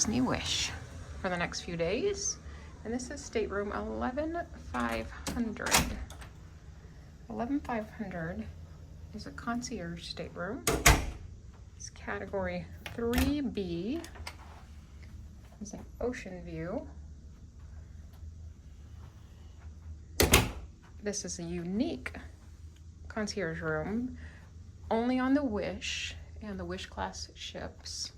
Disney Wish for the next few days. And this is stateroom 11500. 11500 is a concierge stateroom. It's category 3B. It's an Oceanview. This is a unique concierge room, only on the Wish and the Wish class ships,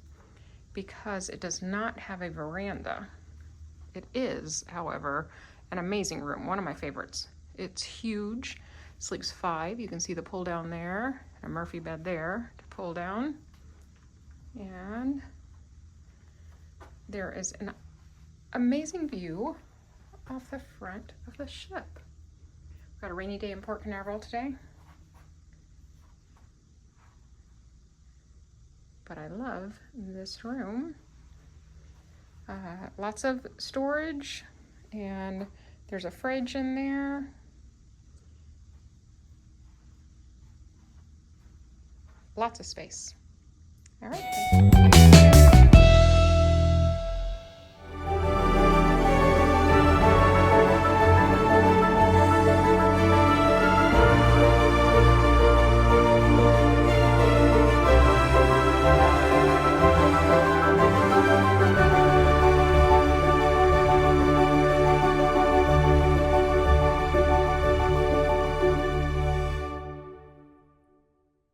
because it does not have a veranda. It is, however, an amazing room, one of my favorites. It's huge, sleeps 5. You can see the pull down there, a Murphy bed there to pull down. And there is an amazing view off the front of the ship. We've got a rainy day in Port Canaveral today. But I love this room. Lots of storage, and there's a fridge in there. Lots of space. All right.